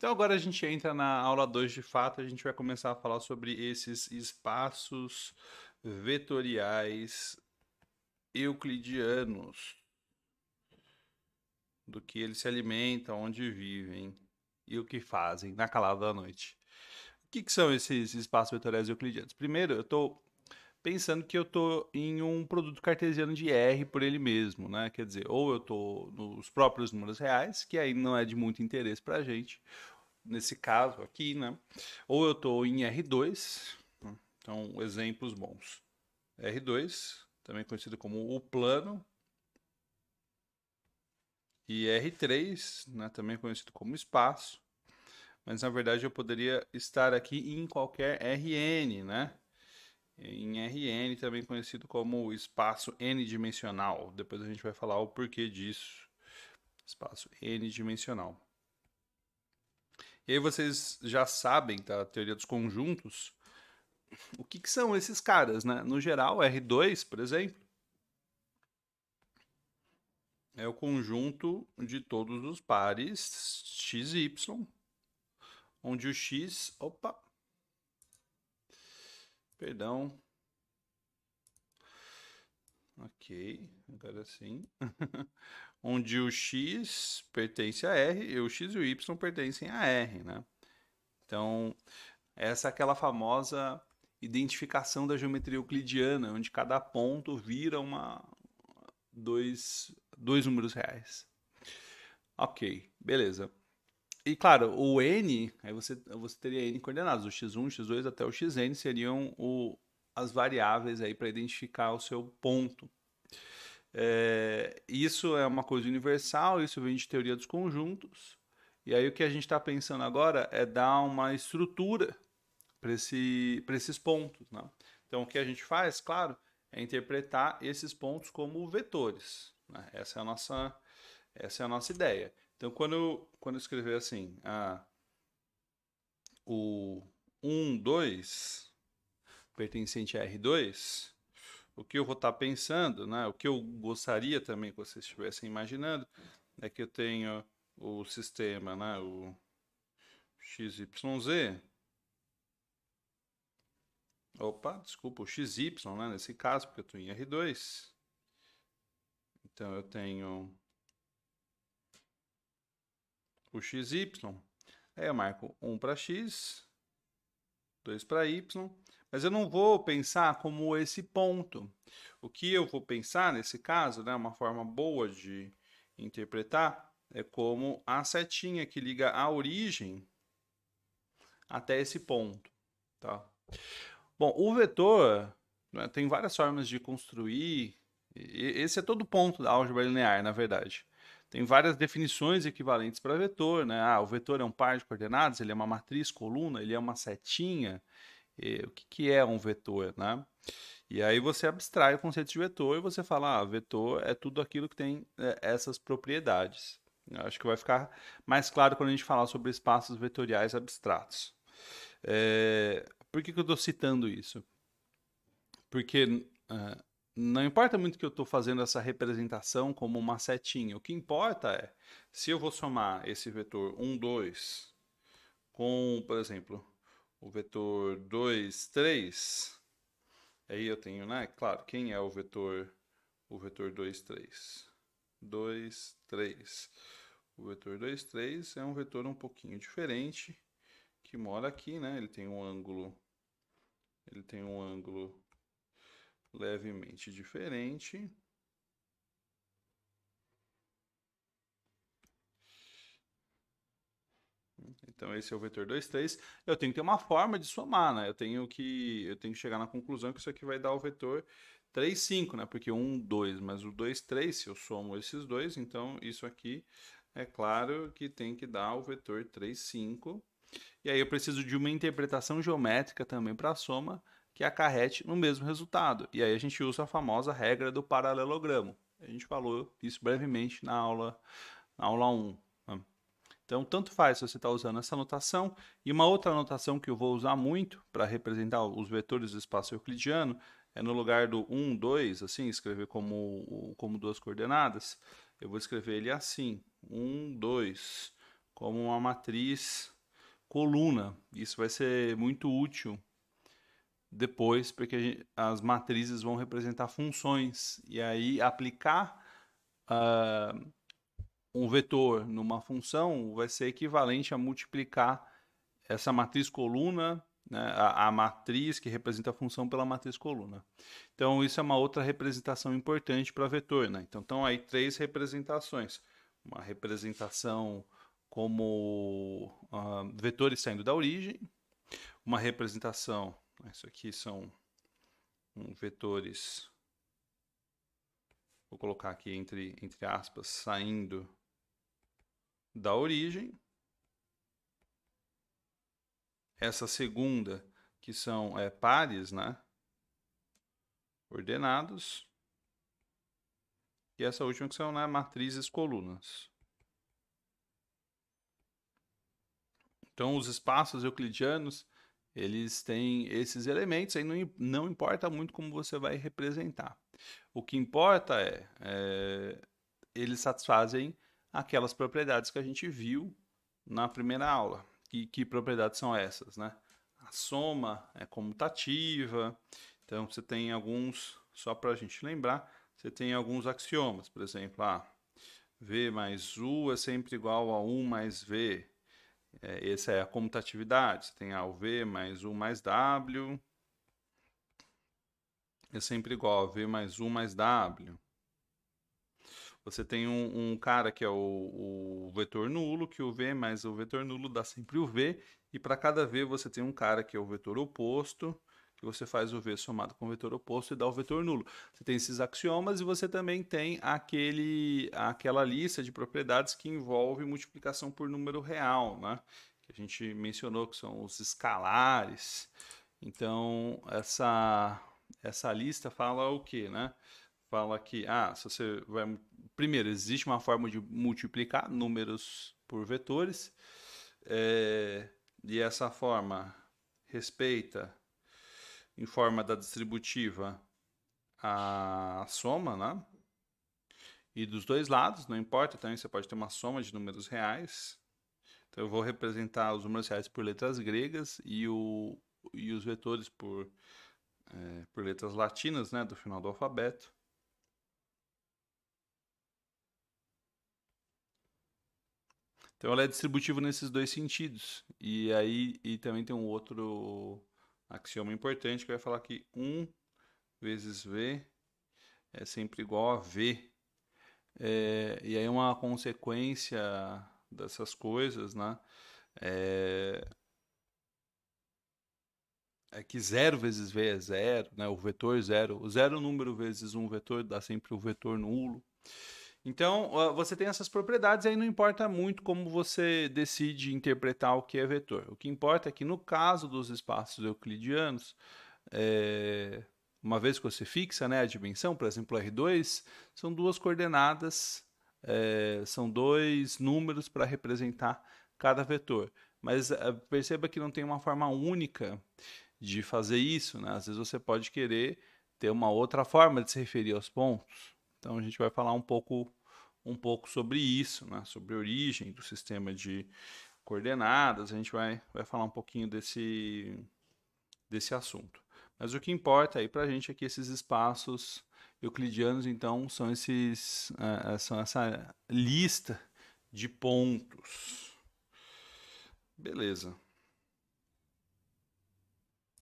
Então agora a gente entra na aula 2 de fato, a gente vai começar a falar sobre esses espaços vetoriais euclidianos, do que eles se alimentam, onde vivem e o que fazem na calada da noite. O que são esses espaços vetoriais euclidianos? Primeiro, eu estou pensando que eu estou em um produto cartesiano de R por ele mesmo, né? Quer dizer, ou eu estou nos próprios números reais, que aí não é de muito interesse para a gente, nesse caso aqui, né? Ou eu estou em R2, né? Então exemplos bons. R2, também conhecido como o plano, e R3, né? Também conhecido como espaço, mas na verdade eu poderia estar aqui em qualquer Rn, né? Em Rn, também conhecido como espaço n-dimensional. Depois a gente vai falar o porquê disso. Espaço n-dimensional. E aí vocês já sabem, tá? A teoria dos conjuntos. O que são esses caras, né? No geral, R2, por exemplo, é o conjunto de todos os pares x e y, onde o x, opa, perdão, ok, agora sim, onde o x pertence a R e o x e o y pertencem a R, né? Então, essa é aquela famosa identificação da geometria euclidiana, onde cada ponto vira dois números reais. Ok, beleza. E claro, o n, aí você teria n coordenadas, o x1, x2 até o xn seriam as variáveis aí para identificar o seu ponto. Isso é uma coisa universal, isso vem de teoria dos conjuntos. E aí o que a gente está pensando agora é dar uma estrutura para esses pontos, né? Então o que a gente faz, claro, é interpretar esses pontos como vetores, né? Essa é a nossa ideia. Então quando eu escrever assim, o 1, 2 pertencente a R2, o que eu vou estar pensando, né? O que eu gostaria também que vocês estivessem imaginando é que eu tenho o sistema, né? O XYZ. Opa, desculpa, o XY, né? Nesse caso, porque eu estou em R2. Então eu tenho o XY. Aí eu marco 1 para X, 2 para Y. Mas eu não vou pensar como esse ponto. O que eu vou pensar nesse caso, né, uma forma boa de interpretar, é como a setinha que liga a origem até esse ponto. Tá? Bom, o vetor, né, tem várias formas de construir. Esse é todo o ponto da álgebra linear, na verdade. Tem várias definições equivalentes para vetor, né? O vetor é um par de coordenadas, ele é uma matriz, coluna, ele é uma setinha. O que é um vetor, né? E aí você abstrai o conceito de vetor e você fala, vetor é tudo aquilo que tem essas propriedades. Eu acho que vai ficar mais claro quando a gente falar sobre espaços vetoriais abstratos. Por que eu estou citando isso? Porque não importa muito que eu estou fazendo essa representação como uma setinha. O que importa é se eu vou somar esse vetor 1, 2 com, por exemplo, o vetor 2, 3. Aí eu tenho, né? Claro, quem é o vetor 2, 3? 2, 3. O vetor 2, 3 é um vetor um pouquinho diferente, que mora aqui, né? Ele tem um ângulo levemente diferente. Então esse é o vetor 2, 3. Eu tenho que ter uma forma de somar, né? Eu tenho que chegar na conclusão que isso aqui vai dar o vetor 3, 5, né? Porque 1, 2, mas o 2, 3, se eu somo esses dois, então isso aqui é claro que tem que dar o vetor 3, 5. E aí eu preciso de uma interpretação geométrica também para a soma que acarrete no mesmo resultado. E aí a gente usa a famosa regra do paralelogramo. A gente falou isso brevemente na aula 1. Né? Então, tanto faz se você está usando essa notação. E uma outra notação que eu vou usar muito para representar os vetores do espaço euclidiano é no lugar do 1, 2, assim, escrever como duas coordenadas, eu vou escrever ele assim, 1, 2, como uma matriz coluna. Isso vai ser muito útil depois, porque as matrizes vão representar funções. E aí aplicar um vetor numa função vai ser equivalente a multiplicar essa matriz coluna, né, a matriz que representa a função pela matriz coluna. Então, isso é uma outra representação importante para vetor. Né? Então, estão aí 3 representações. Uma representação como vetores saindo da origem, uma representação, isso aqui são vetores, vou colocar aqui entre aspas, saindo da origem. Essa segunda, que são pares, né? Ordenados. E essa última que são, né, matrizes colunas. Então, os espaços euclidianos, eles têm esses elementos, aí não importa muito como você vai representar. O que importa eles satisfazem aquelas propriedades que a gente viu na primeira aula. Que propriedades são essas, né? A soma é comutativa, então você tem alguns, só para a gente lembrar, você tem alguns axiomas, por exemplo, V mais U é sempre igual a 1 mais V. Essa é a comutatividade. Você tem o V mais U mais W é sempre igual a V mais U mais W. Você tem um cara que é o vetor nulo, que o V mais o vetor nulo dá sempre o V, e para cada V você tem um cara que é o vetor oposto, que você faz o V somado com o vetor oposto e dá o vetor nulo. Você tem esses axiomas e você também tem aquela lista de propriedades que envolve multiplicação por número real, né? Que a gente mencionou que são os escalares. Então, essa lista fala o quê, né? Fala que, se você vai... Primeiro, existe uma forma de multiplicar números por vetores, e essa forma respeita, em forma da distributiva, a soma, né? E dos dois lados, não importa, também você pode ter uma soma de números reais. Então eu vou representar os números reais por letras gregas e os vetores por letras latinas, né, do final do alfabeto. Então ela é distributiva nesses dois sentidos. E também tem um outro axioma importante que vai falar que 1 vezes V é sempre igual a V. E aí uma consequência dessas coisas, né? É que 0 vezes V é 0, né? O vetor 0. O zero número vezes um vetor dá sempre o vetor nulo. Então, você tem essas propriedades, aí não importa muito como você decide interpretar o que é vetor. O que importa é que no caso dos espaços euclidianos, uma vez que você fixa, né, a dimensão, por exemplo, R2, são duas coordenadas, são dois números para representar cada vetor. Mas perceba que não tem uma forma única de fazer isso, né? Às vezes você pode querer ter uma outra forma de se referir aos pontos. Então a gente vai falar um pouco sobre isso, né? Sobre a origem do sistema de coordenadas, a gente vai falar um pouquinho desse assunto. Mas o que importa aí para a gente é que esses espaços euclidianos, então, são são essa lista de pontos. Beleza.